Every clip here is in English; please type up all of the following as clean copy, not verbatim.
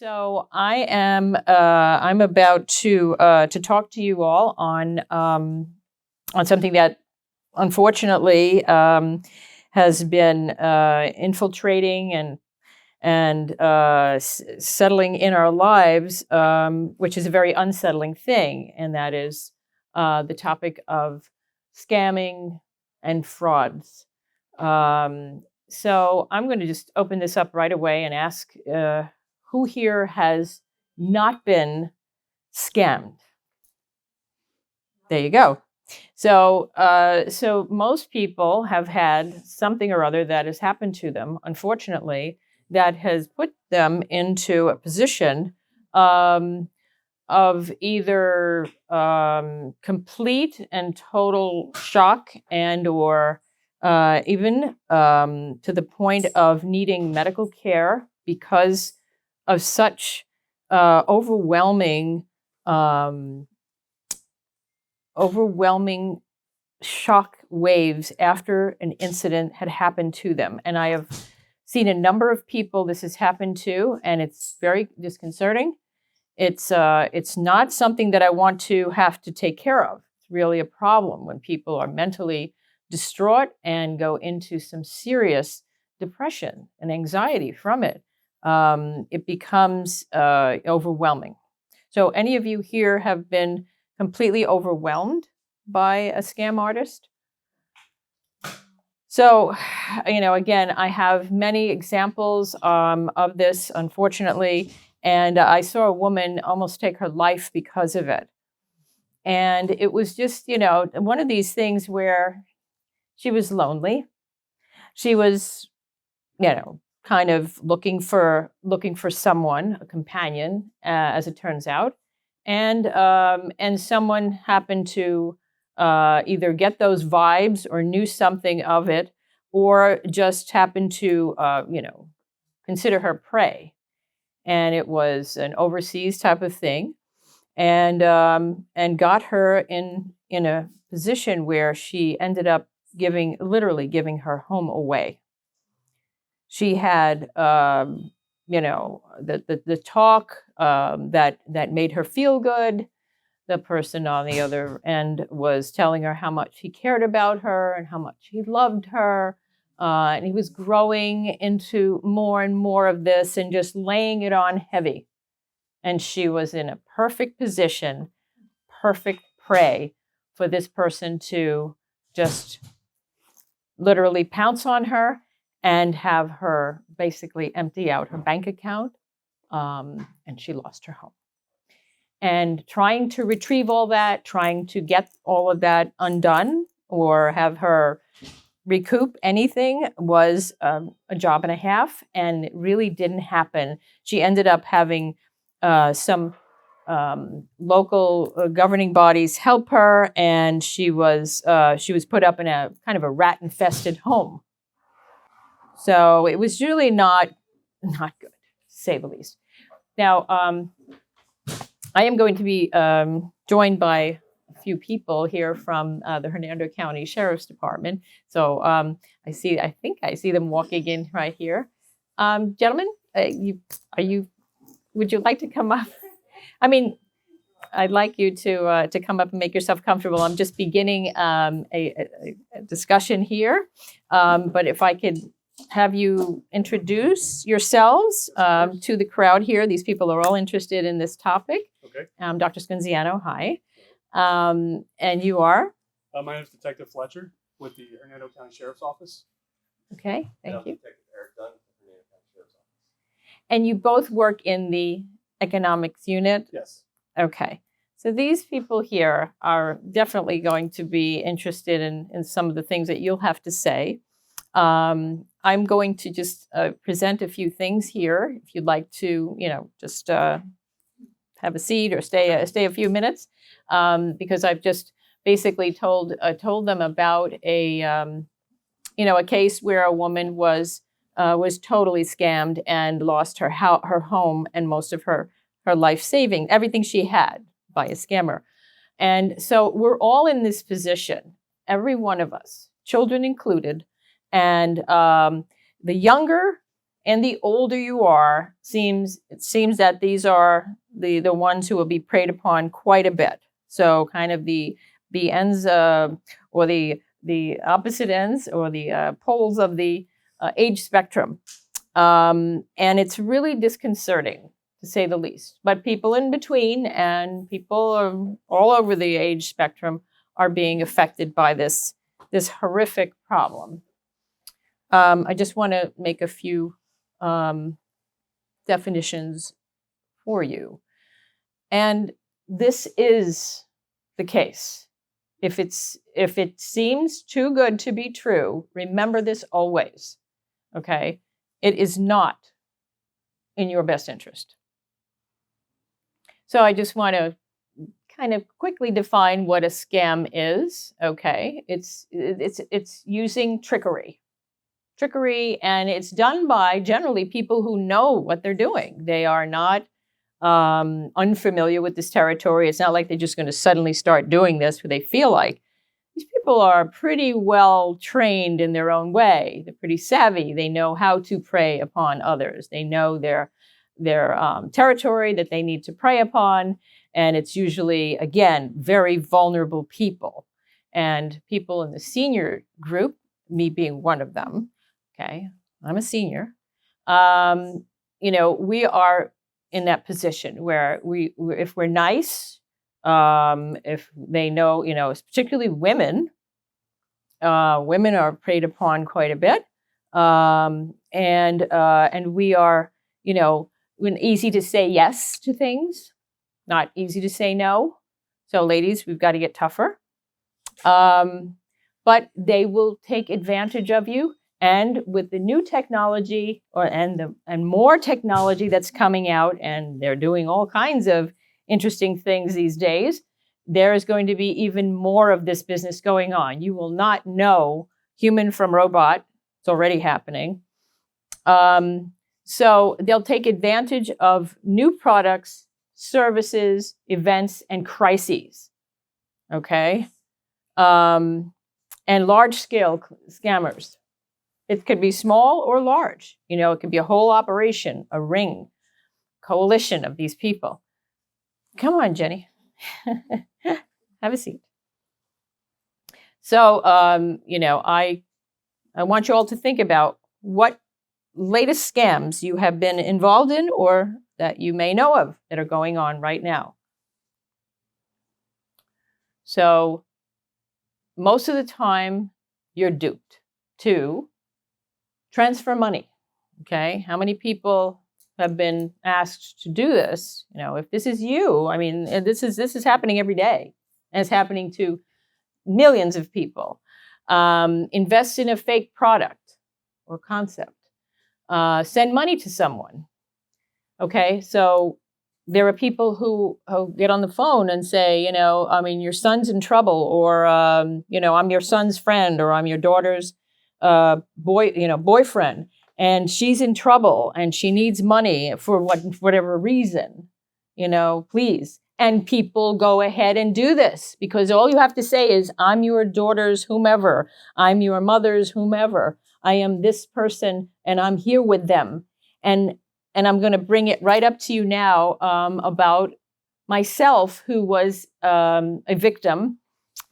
So I'm about to talk to you all on something that unfortunately has been infiltrating and settling in our lives, which is a very unsettling thing, and that is the topic of scamming and frauds. So I'm going to just open this up right away and ask who here has not been scammed? There you go. So, so most people have had something or other that has happened to them, unfortunately, that has put them into a position of either complete and total shock and or even to the point of needing medical care because of such overwhelming shock waves after an incident had happened to them. And I have seen a number of people this has happened to, and it's very disconcerting. It's not something that I want to have to take care of. It's really a problem when people are mentally distraught and go into some serious depression and anxiety from it. It becomes overwhelming. So any of you here have been completely overwhelmed by a scam artist? So, again, I have many examples of this, unfortunately, and I saw a woman almost take her life because of it. And it was just, one of these things where she was lonely. She was, kind of looking for someone, a companion, as it turns out, and someone happened to either get those vibes or knew something of it, or just happened to consider her prey, and it was an overseas type of thing, and got her in a position where she ended up literally giving her home away. She had, the talk that med her feel good. The person on the other end was telling her how much he cared about her and how much he loved her. And he was growing into more and more of this and just laying it on heavy. And she was in a perfect position, perfect prey for this person to just literally pounce on her and have her basically empty out her bank account, and she lost her home. And trying to retrieve all that, trying to get all of that undone or have her recoup anything was a job and a half, and it really didn't happen. She ended up having some local governing bodies help her, and she was put up in a kind of a rat-infested home. So it was really not good, to say the least. Now, I am going to be joined by a few people here from the Hernando County Sheriff's Department. So I think I see them walking in right here. Gentlemen, would you like to come up? I mean, I'd like you to come up and make yourself comfortable. I'm just beginning a discussion here, but if I could have you introduce yourselves to the crowd here. These people are all interested in this topic. Okay. Dr. Scunziano, hi. And you are? My name is Detective Fletcher with the Hernando County Sheriff's Office. Okay, thank you. Detective Eric Dunn with the Hernando County Sheriff's Office. And you both work in the economics unit? Yes. Okay. So these people here are definitely going to be interested in some of the things that you'll have to say. I'm going to just present a few things here. If you'd like to, just have a seat or stay a few minutes, because I've just basically told them about a case where a woman was totally scammed and lost her home and most of her life saving, everything she had, by a scammer. And so we're all in this position, every one of us, children included. And the younger and the older you are, it seems that these are the ones who will be preyed upon quite a bit. So kind of the ends or the opposite ends or the poles of the age spectrum. And it's really disconcerting, to say the least. But people in between and people all over the age spectrum are being affected by this horrific problem. I just want to make a few definitions for you. And this is the case. If it seems too good to be true, remember this always, okay? It is not in your best interest. So I just want to kind of quickly define what a scam is, okay? It's using trickery, and it's done by generally people who know what they're doing. They are not unfamiliar with this territory. It's not like they're just going to suddenly start doing this when they feel like. These people are pretty well trained in their own way. They're pretty savvy. They know how to prey upon others. They know their territory that they need to prey upon. And it's usually, again, very vulnerable people. And people in the senior group, me being one of them, okay, I'm a senior, we are in that position where if we're nice, if they know, particularly women are preyed upon quite a bit. And we are, easy to say yes to things, not easy to say no. So ladies, we've got to get tougher. But they will take advantage of you. And with the new technology and more technology that's coming out, and they're doing all kinds of interesting things these days, there is going to be even more of this business going on. You will not know human from robot. It's already happening. So they'll take advantage of new products, services, events, and crises. Okay? And large-scale scammers. It could be small or large. It could be a whole operation, a ring, coalition of these people. Come on, Jenny. Have a seat. So, I want you all to think about what latest scams you have been involved in or that you may know of that are going on right now. So, most of the time, you're duped to transfer money, okay? How many people have been asked to do this? If this is you, this is happening every day, and it's happening to millions of people. Invest in a fake product or concept. Send money to someone, okay? So there are people who get on the phone and say, your son's in trouble, or, I'm your son's friend, or I'm your daughter's boyfriend, and she's in trouble and she needs money for whatever reason, please. And people go ahead and do this because all you have to say is, I'm your daughter's whomever, I'm your mother's whomever, I am this person and I'm here with them. And I'm going to bring it right up to you now about myself, who was a victim.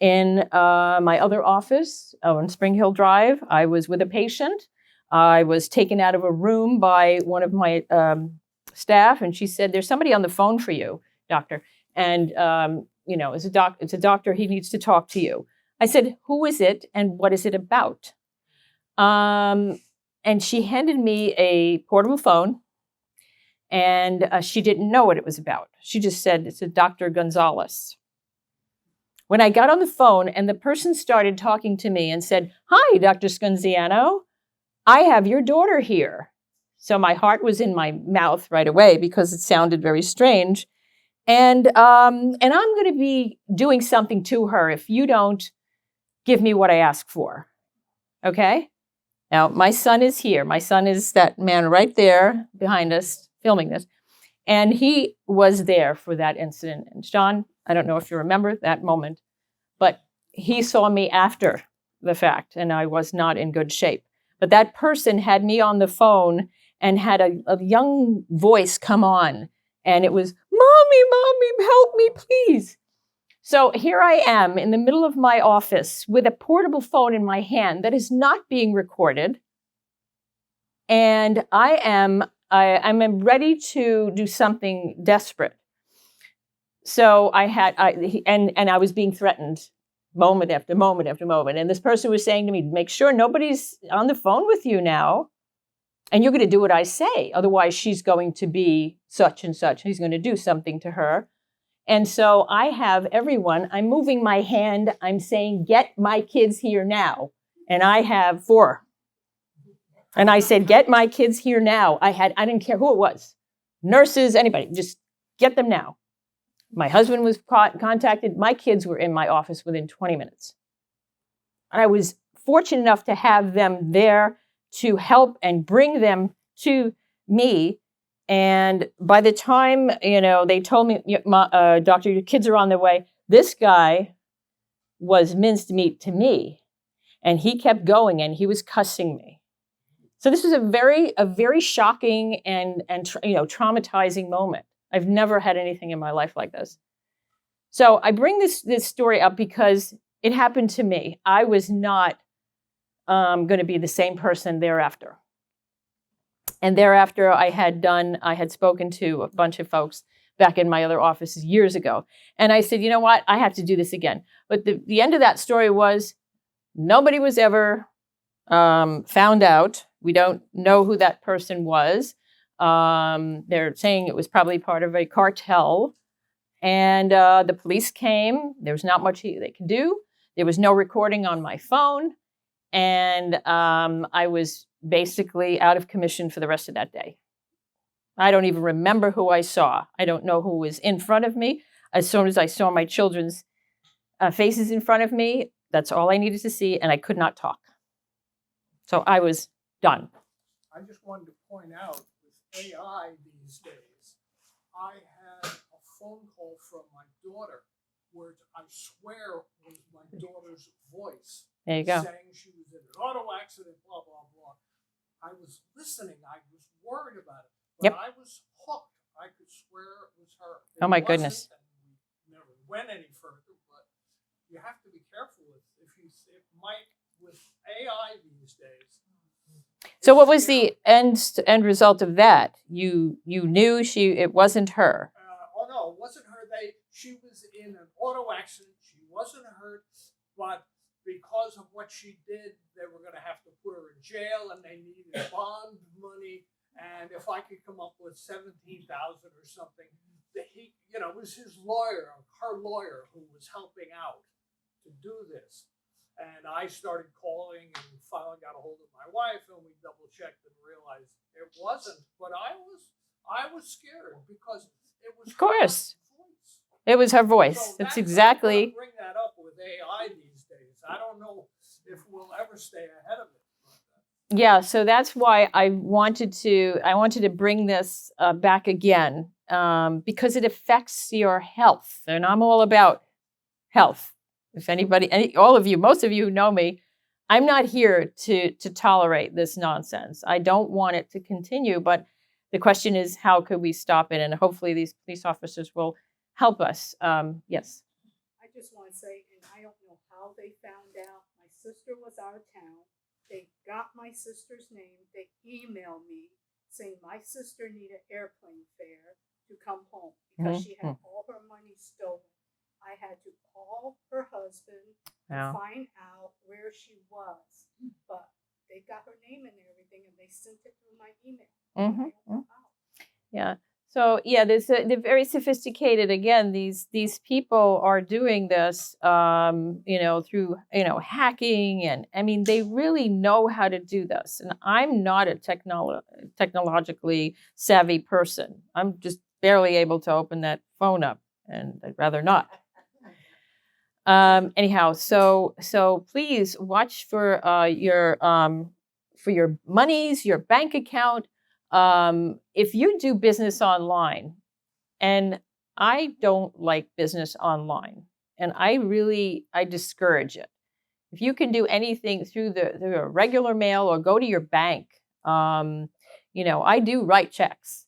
In my other office on Spring Hill Drive, I was with a patient. I was taken out of a room by one of my staff, and she said, "There's somebody on the phone for you, doctor. And it's a doctor. He needs to talk to you." I said, "Who is it, and what is it about?" And she handed me a portable phone, and she didn't know what it was about. She just said, "It's a Dr. Gonzalez." When I got on the phone and the person started talking to me and said, "Hi, Dr. Scunziano, I have your daughter here." So my heart was in my mouth right away because it sounded very strange. And I'm going to be doing something to her if you don't give me what I ask for. Okay? Now, my son is here. My son is that man right there behind us filming this. And he was there for that incident. And John, I don't know if you remember that moment, but he saw me after the fact, and I was not in good shape. But that person had me on the phone, and had a young voice come on, and it was, Mommy, help me, please. So here I am in the middle of my office with a portable phone in my hand that is not being recorded. And I'm ready to do something desperate. So I was being threatened moment after moment after moment. And this person was saying to me, make sure nobody's on the phone with you now. And you're going to do what I say. Otherwise, she's going to be such and such. He's going to do something to her. And so I have everyone, I'm moving my hand. I'm saying, get my kids here now. And I have 4. And I said, get my kids here now. I didn't care who it was. Nurses, anybody, just get them now. My husband was contacted. My kids were in my office within 20 minutes. And I was fortunate enough to have them there to help and bring them to me. And by the time, they told me, doctor, your kids are on their way, this guy was minced meat to me. And he kept going and he was cussing me. So this was a very shocking and traumatizing moment. I've never had anything in my life like this. So I bring this story up because it happened to me. I was not going to be the same person thereafter. And thereafter, I had spoken to a bunch of folks back in my other offices years ago. And I said, you know what? I have to do this again. But the end of that story was nobody was ever found out. We don't know who that person was. They're saying it was probably part of a cartel. And the police came. There was not much they could do. There was no recording on my phone. And I was basically out of commission for the rest of that day. I don't even remember who I saw. I don't know who was in front of me. As soon as I saw my children's faces in front of me, that's all I needed to see, and I could not talk. So I was done. I just wanted to point out, with AI these days, I had a phone call from my daughter where I swear was my daughter's voice. There you go. Saying she was in an auto accident, blah, blah, blah. I was listening. I was worried about it. But I was hooked. I could swear it was her. Oh, my goodness. And we never went any further, but you have to be careful with it might with AI these days. So what was the end result of that? You knew it wasn't her. Oh no, it wasn't her. She was in an auto accident. She wasn't hurt, but because of what she did, they were going to have to put her in jail, and they needed bond money. And if I could come up with $17,000 or something, it was his lawyer, her lawyer, who was helping out to do this. And I started calling and finally got a hold of my wife, and we double checked and realized it wasn't. But I was scared because it was. Of course, it was her voice. So that's exactly. I bring that up with AI these days. I don't know if we'll ever stay ahead of it. Yeah, so that's why I wanted to bring this back again because it affects your health, and I'm all about health. If all of you, most of you who know me, I'm not here to tolerate this nonsense. I don't want it to continue, but the question is, how could we stop it? And hopefully these police officers will help us. Yes. I just want to say, and I don't know how they found out. My sister was out of town. They got my sister's name. They emailed me saying my sister needed airplane fare to come home because she had all her money stolen. I had to call her husband to find out where she was. But they got her name and everything, and they sent it through my email. Yeah. So yeah, they're very sophisticated. Again, these people are doing this, through hacking, and I mean they really know how to do this. And I'm not a technologically savvy person. I'm just barely able to open that phone up, and I'd rather not. Anyhow, so please watch for your monies, your bank account. If you do business online, and I don't like business online, and I discourage it. If you can do anything through the regular mail or go to your bank, I do write checks,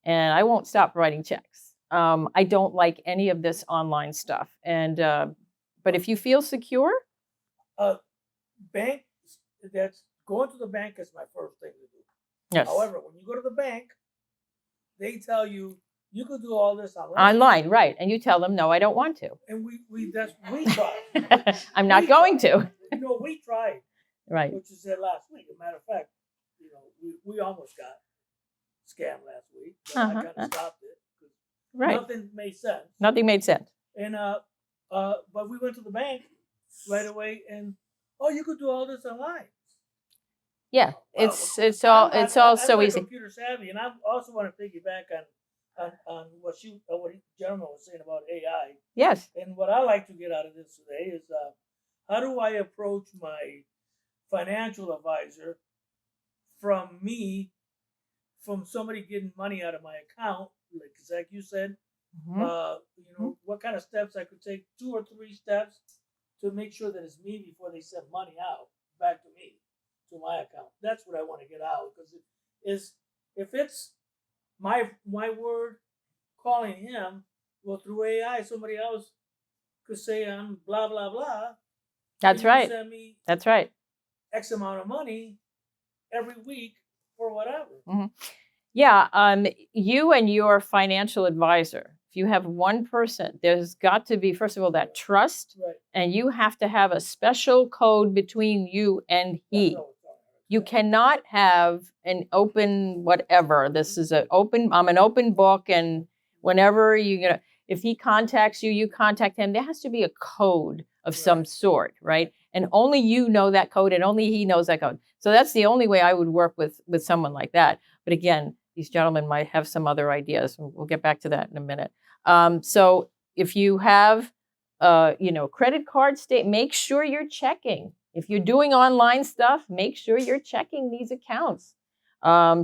and I won't stop writing checks. I don't like any of this online stuff. And but if you feel secure, Bank, that's going to the bank is my first thing to do. yes, However, when you go to the bank, they tell you you could do all this online. online, right? And you tell them, no, I don't want to. And we tried. I'm not going to. We tried, Right. which is said last week. As a matter of fact, we almost got scammed last week, but I kind of stopped it because Right. nothing made sense. Nothing made sense. And but we went to the bank right away, and you could do all this online. Yeah, Well, it's all I'm so like easy. computer savvy, and I also want to piggyback on what the gentleman was saying about AI. Yes. And what I like to get out of this today is how do I approach my financial advisor from somebody getting money out of my account, like you said, Mhm. what kind of steps I could take, 2 or 3 steps to make sure that it's me before they send money out back to me, to my account. That's what I want to get out, because if it's my word calling him, well, through AI, somebody else could say I'm blah blah blah. That's and you right. Send me That's right. X amount of money every week for whatever. Yeah, you and your financial advisor, if you have one person, there's got to be, first of all, that trust, Right. and you have to have a special code between you and he. That's all it's all. You cannot have an open whatever. This is I'm an open book, and whenever if he contacts you, you contact him. There has to be a code of some sort, right? And only you know that code, and only he knows that code. So that's the only way I would work with someone like that. But again, these gentlemen might have some other ideas. We'll get back to that in a minute. So if you have, credit card make sure you're checking. If you're doing online stuff, make sure you're checking these accounts.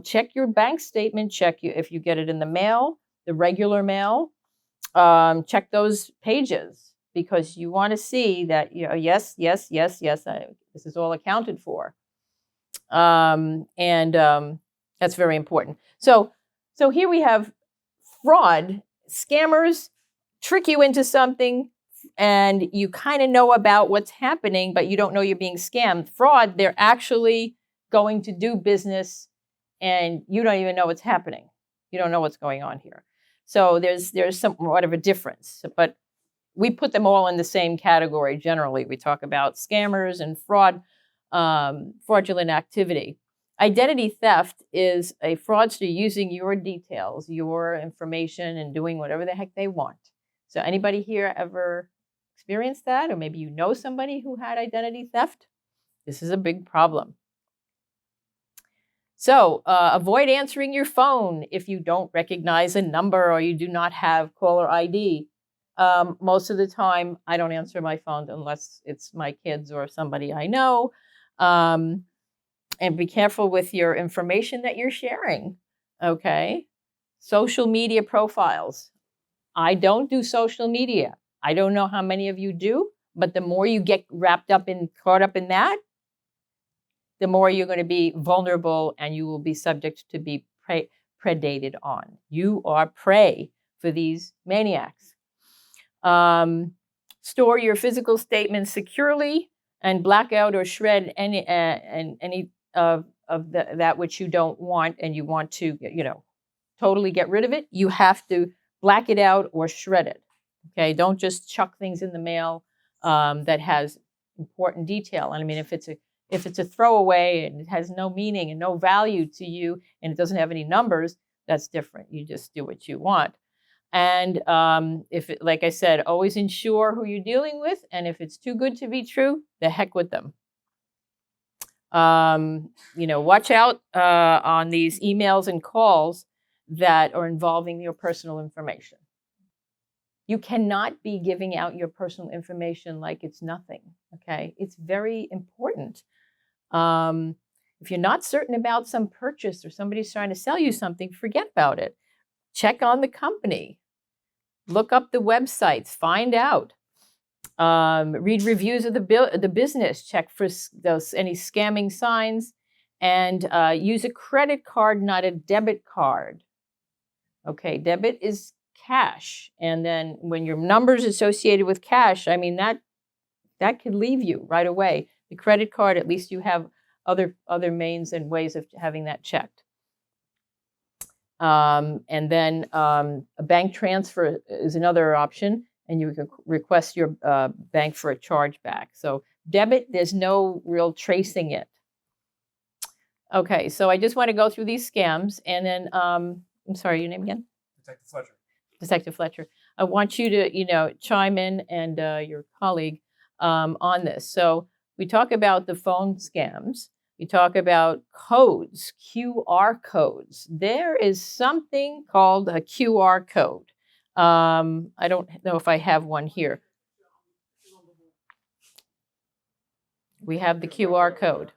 Check your bank statement. If you get it in the mail, the regular mail. Check those pages, because you want to see that yes, this is all accounted for. That's very important. So here we have fraud. Scammers trick you into something, and you kind of know about what's happening, but you don't know you're being scammed. Fraud, they're actually going to do business, and you don't even know what's happening. You don't know what's going on here. So there's somewhat of a difference, but we put them all in the same category. Generally, we talk about scammers and fraudulent activity. Identity theft is a fraudster using your details, your information, and doing whatever the heck they want. So anybody here ever experienced that? Or maybe you know somebody who had identity theft? This is a big problem. So avoid answering your phone if you don't recognize a number or you do not have caller ID. Most of the time, I don't answer my phone unless it's my kids or somebody I know. And be careful with your information that you're sharing, okay? Social media profiles. I don't do social media. I don't know how many of you do, but the more you get caught up in that, the more you're going to be vulnerable, and you will be subject to be predated on. You are prey for these maniacs. Store your physical statements securely and black out or shred any of that which you don't want, and you want to totally get rid of it. You have to black it out or shred it. Okay, don't just chuck things in the mail that has important detail. And I mean, if it's a throwaway and it has no meaning and no value to you, and it doesn't have any numbers, that's different. You just do what you want. And like I said, always ensure who you're dealing with. And if it's too good to be true, the heck with them. Watch out on these emails and calls that are involving your personal information. You cannot be giving out your personal information like it's nothing, okay? It's very important. If you're not certain about some purchase or somebody's trying to sell you something, forget about it. Check on the company. Look up the websites. Find out. Read reviews of the business. Check for any scamming signs. and use a credit card, not a debit card. Okay, debit is cash. And then when your number's associated with cash, I mean, that could leave you right away. The credit card, at least you have other means and ways of having that checked. And then a bank transfer is another option, and you can request your bank for a chargeback. So debit, there's no real tracing it. Okay, so I just want to go through these scams, and then I'm sorry, your name again? Detective Fletcher. Detective Fletcher. I want you to, chime in and your colleague on this. So we talk about the phone scams. We talk about codes, QR codes. There is something called a QR code. I don't know if I have one here. We have the QR code.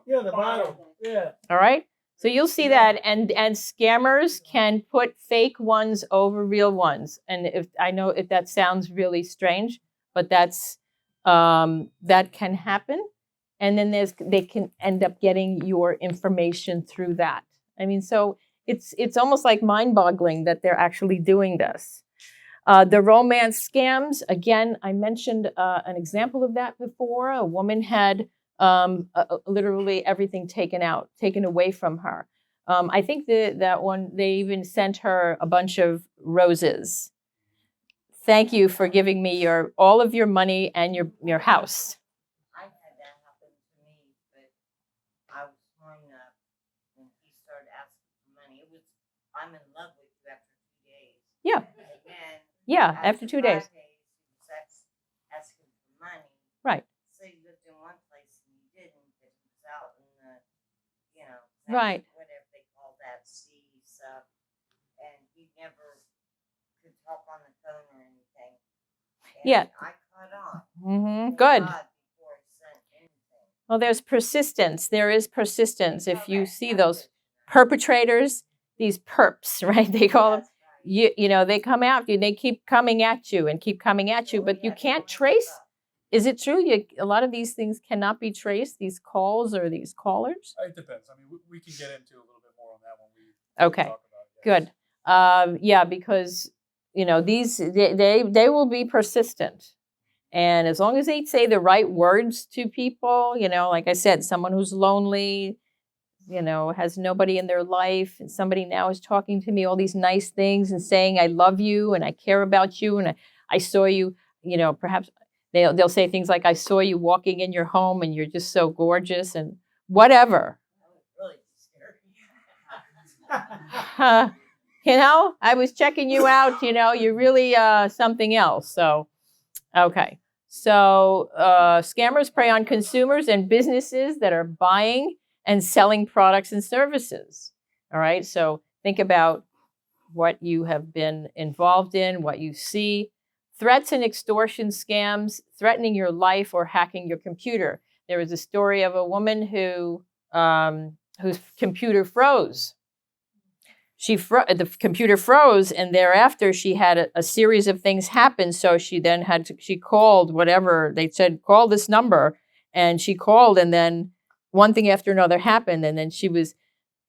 Yeah, the bottom. Yeah. All right. So you'll see that, and scammers can put fake ones over real ones. And if that sounds really strange, but that's that can happen. And then they can end up getting your information through that. I mean, so it's almost like mind-boggling that they're actually doing this. The romance scams, again, I mentioned an example of that before. A woman had literally everything taken away from her. I think that one, they even sent her a bunch of roses. Thank you for giving me all of your money and your house. I had that happen to me, but I was growing up and he started asking for money. I'm in love with you after 2 days. Yeah. And then Yeah, after 2 days. 5 days, he was asking for money. Right. So you lived in one place and you didn't, but he was out in the, Right. whatever they call that, sea stuff. And he never could talk on the phone or anything. And Yeah. I caught on. Mm-hmm. Thank Good. God before he sent anything. Well, there's persistence. There is persistence. If you see those perpetrators, these perps, right? They call them. They come after you. They keep coming at you and keep coming at you, but you can't trace. Is it true? A lot of these things cannot be traced, these calls or these callers? It depends. I mean, we can get into a little bit more on that when we Okay, talk about it. good. Yeah, because, these, they will be persistent. And as long as they say the right words to people, like I said, someone who's lonely, has nobody in their life, and somebody now is talking to me all these nice things and saying, I love you and I care about you and I saw you, perhaps they'll say things like, I saw you walking in your home and you're just so gorgeous and whatever. Really scary. I was checking you out, you're really something else. So, okay. So scammers prey on consumers and businesses that are buying and selling products and services. All right. So think about what you have been involved in, what you see. Threats and extortion scams, threatening your life or hacking your computer. There was a story of a woman whose computer froze. The computer froze, and thereafter she had a series of things happen. So she then she called whatever they said, call this number, and she called, and then one thing after another happened, and then she was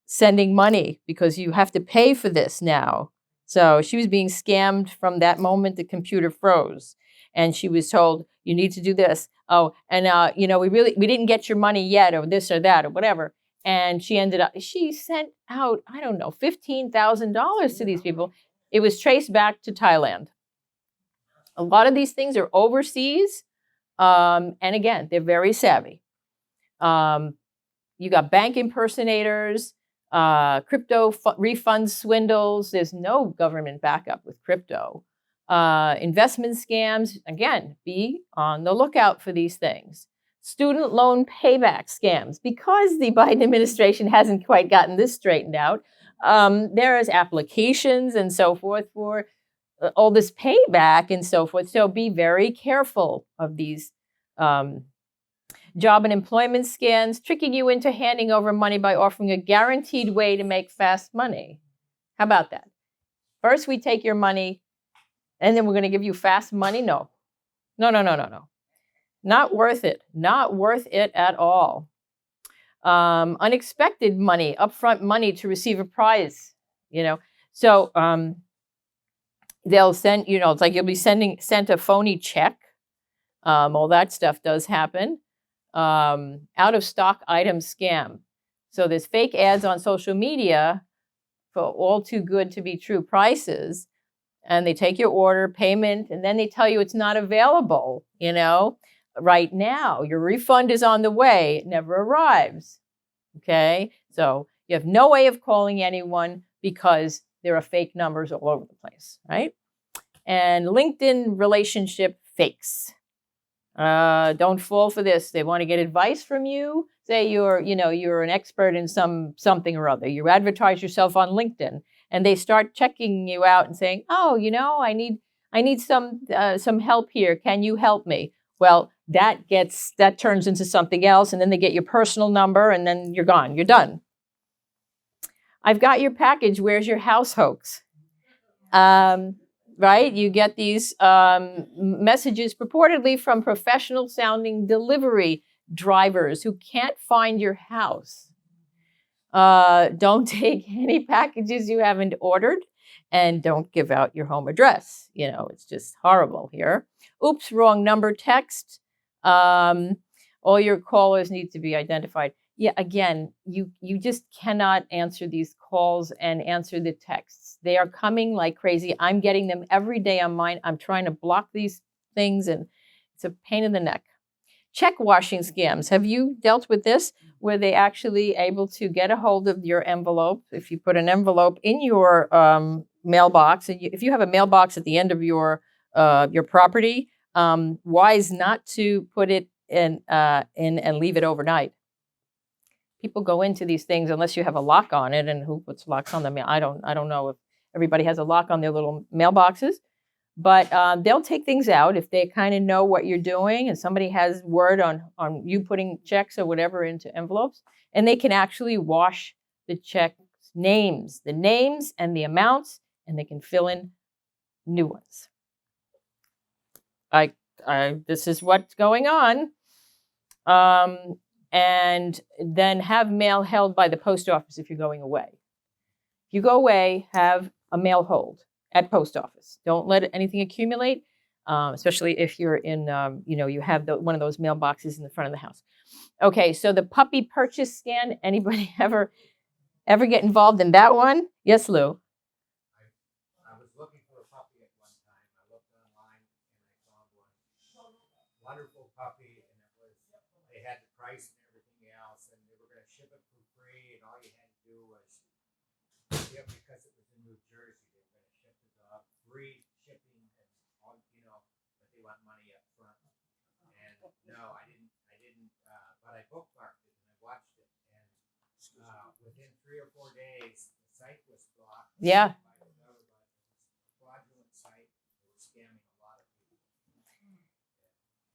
sending money because you have to pay for this now. So she was being scammed from that moment the computer froze, and she was told, you need to do this. Oh, and we didn't get your money yet, or this or that or whatever. And she sent out, I don't know, $15,000 to these people. It was traced back to Thailand. A lot of these things are overseas. And again, they're very savvy. You got bank impersonators, crypto refund swindles. There's no government backup with crypto. Investment scams. Again, be on the lookout for these things. Student loan payback scams. Because the Biden administration hasn't quite gotten this straightened out, there is applications and so forth for all this payback and so forth. So be very careful of these job and employment scams, tricking you into handing over money by offering a guaranteed way to make fast money. How about that? First, we take your money, and then we're going to give you fast money? No. No. Not worth it. Not worth it at all. unexpected money, upfront money to receive a prize, you know. So they'll send, you know, it's like you'll be sent a phony check. All that stuff does happen. Out of stock item scam. So there's fake ads on social media for all too good to be true prices. And they take your order, payment, and then they tell you it's not available, you know, right now. Your refund is on the way. It never arrives. Okay. So you have no way of calling anyone because there are fake numbers all over the place, right? And LinkedIn relationship fakes. Don't fall for this. They want to get advice from you. Say you're an expert in something or other. You advertise yourself on LinkedIn, and they start checking you out and saying, "Oh, I need some help here. Can you help me?" Well, that turns into something else, and then they get your personal number, and then you're gone. You're done. I've got your package. Where's your house hoax? Right? You get these messages purportedly from professional sounding delivery drivers who can't find your house. Don't take any packages you haven't ordered, and don't give out your home address. It's just horrible here. Oops, wrong number text. All your callers need to be identified. Yeah, again, you just cannot answer these calls and answer the texts. They are coming like crazy. I'm getting them every day on mine. I'm trying to block these things, and it's a pain in the neck. Check washing scams. Have you dealt with this, where they actually able to get a hold of your envelope? If you put an envelope in your mailbox, and if you have a mailbox at the end of your property, wise not to put it in and leave it overnight. People go into these things unless you have a lock on it, and who puts locks on them? I don't know if everybody has a lock on their little mailboxes, but they'll take things out if they kind of know what you're doing, and somebody has word on you putting checks or whatever into envelopes, and they can actually wash the check names, the names and the amounts, and they can fill in new ones. This is what's going on. And then have mail held by the post office if you're going away. If you go away, have a mail hold at post office. Don't let anything accumulate, especially if you're in, you have one of those mailboxes in the front of the house. Okay, so the puppy purchase scan. Anybody ever get involved in that one? Yes, Lou. I was looking for a puppy at one time. I looked online and I found one. Wonderful puppy, and they had the price and everything else, and they were going to ship it for free, and all you had to do was, because it was in New Jersey, they were going to ship the dog free shipping, and all, but they want money up front. And no, I didn't, but I bookmarked it and I watched it, and within 3 or 4 days, the site was blocked. Yeah. By another fraudulent site. They were scamming a lot of people.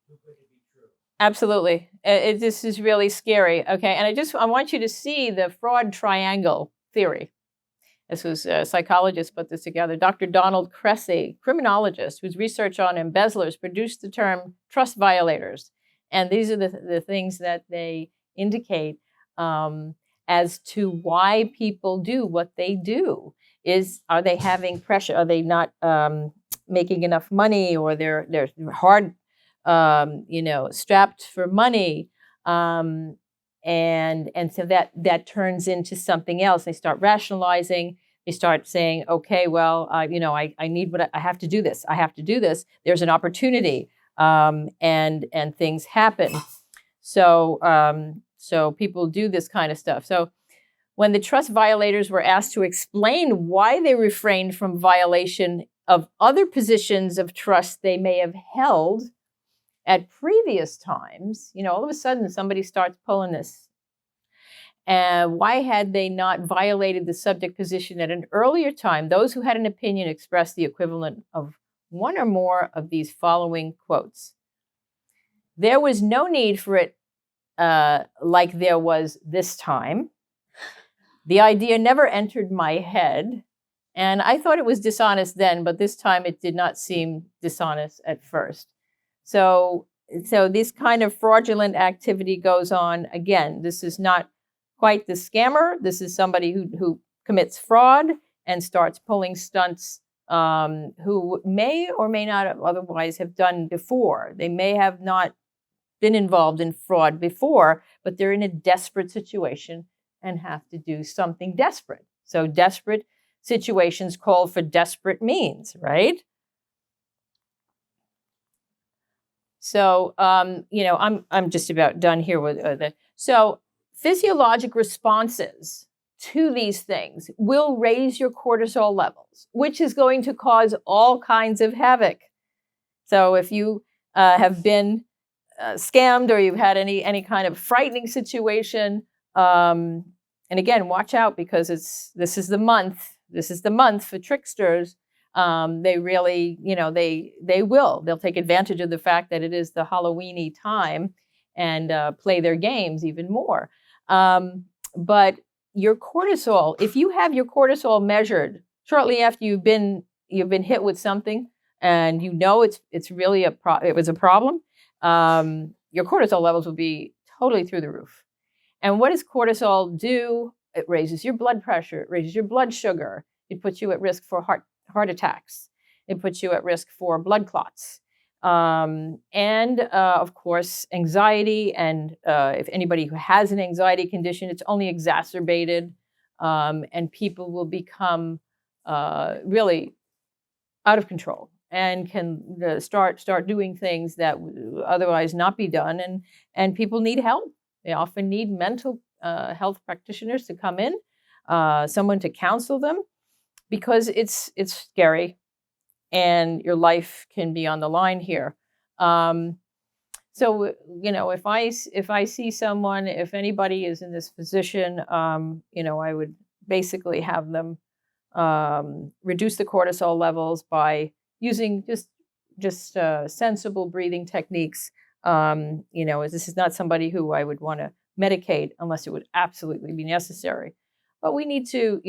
Too good to be true. Absolutely. This is really scary. Okay. And I want you to see the fraud triangle theory. This was a psychologist put this together. Dr. Donald Cressy, criminologist whose research on embezzlers produced the term trust violators. And these are the things that they indicate as to why people do what they do. Are they having pressure? Are they not making enough money, or they're hard strapped for money, and so that turns into something else. They start rationalizing. They start saying, "Okay, well, I need what I have to do this. I have to do this. There's an opportunity, and things happen." So people do this kind of stuff. So when the trust violators were asked to explain why they refrained from violation of other positions of trust they may have held at previous times, all of a sudden somebody starts pulling this. And why had they not violated the subject position at an earlier time? Those who had an opinion expressed the equivalent of one or more of these following quotes. There was no need for it like there was this time. The idea never entered my head. And I thought it was dishonest then, but this time it did not seem dishonest at first. So this kind of fraudulent activity goes on. Again, this is not quite the scammer. This is somebody who commits fraud and starts pulling stunts who may or may not have otherwise have done before. They may have not been involved in fraud before, but they're in a desperate situation and have to do something desperate. So desperate situations call for desperate means, right? So, I'm just about done here with that. So physiologic responses to these things will raise your cortisol levels, which is going to cause all kinds of havoc. So if you have been scammed or you've had any kind of frightening situation, and again, watch out because this is the month for tricksters. They really, they'll take advantage of the fact that it is the Halloweeny time and play their games even more. But your cortisol, if you have your cortisol measured shortly after you've been hit with something and it's really it was a problem, your cortisol levels will be totally through the roof. And what does cortisol do? It raises your blood pressure, it raises your blood sugar, it puts you at risk for heart attacks, it puts you at risk for blood clots, and of course anxiety. And if anybody who has an anxiety condition, it's only exacerbated, and people will become really out of control and can start doing things that would otherwise not be done. And people need help. They often need mental health practitioners to come in, someone to counsel them, because it's scary and your life can be on the line here. So, if I see someone, if anybody is in this position, I would basically have them reduce the cortisol levels by using just sensible breathing techniques. This is not somebody who I would want to medicate unless it would absolutely be necessary. But we need to,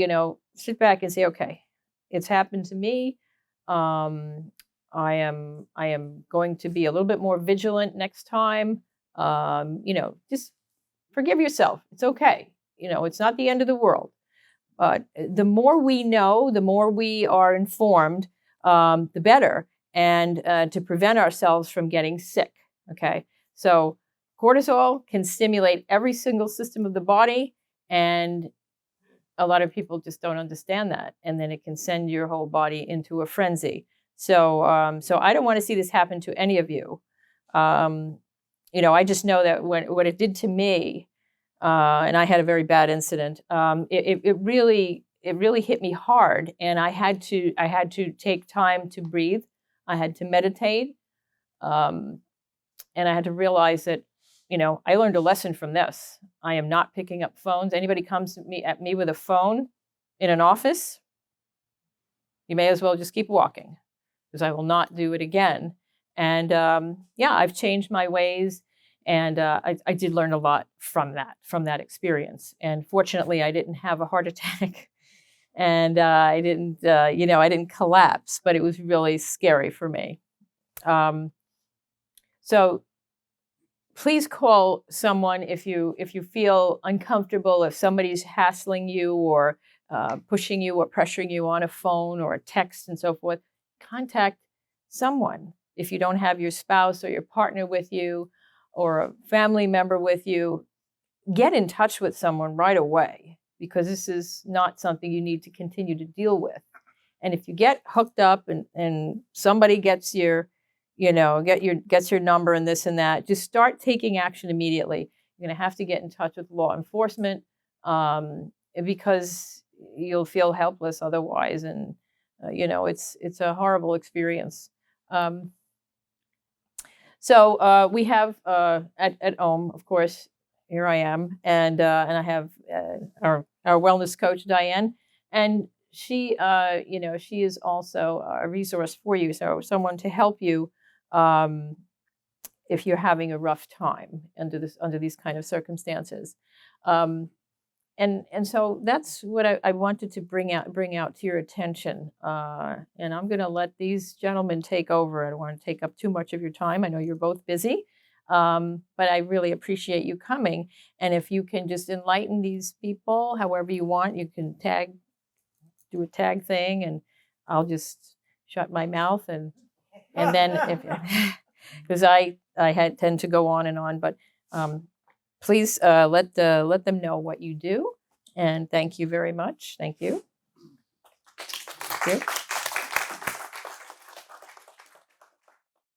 sit back and say, okay, it's happened to me. I am going to be a little bit more vigilant next time. Just forgive yourself. It's okay. It's not the end of the world. But the more we know, the more we are informed, the better, and to prevent ourselves from getting sick. Okay, so cortisol can stimulate every single system of the body, and a lot of people just don't understand that, and then it can send your whole body into a frenzy. So I don't want to see this happen to any of you. I just know that what it did to me, and I had a very bad incident. It really hit me hard, and I had to take time to breathe. I had to meditate, and I had to realize that, I learned a lesson from this. I am not picking up phones. Anybody comes at me with a phone in an office, you may as well just keep walking, because I will not do it again. And I've changed my ways. And I did learn a lot from that experience. And fortunately, I didn't have a heart attack, and I didn't collapse. But it was really scary for me. So please call someone if you feel uncomfortable, if somebody's hassling you or pushing you or pressuring you on a phone or a text and so forth. Contact someone. If you don't have your spouse or your partner with you, or a family member with you, get in touch with someone right away, because this is not something you need to continue to deal with. And if you get hooked up and somebody gets your number and this and that, just start taking action immediately. You're going to have to get in touch with law enforcement, because you'll feel helpless otherwise. And it's a horrible experience. So we have at home, of course, here I am, and I have our wellness coach, Diane, and she is also a resource for you, so someone to help you if you're having a rough time under these kind of circumstances. And so that's what I wanted to bring out to your attention. And I'm going to let these gentlemen take over. I don't want to take up too much of your time. I know you're both busy. But I really appreciate you coming. And if you can just enlighten these people however you want, you can do a tag thing, and I'll just shut my mouth and then if because I tend to go on and on, but please let them know what you do, and thank you very much. Thank you. Thank you.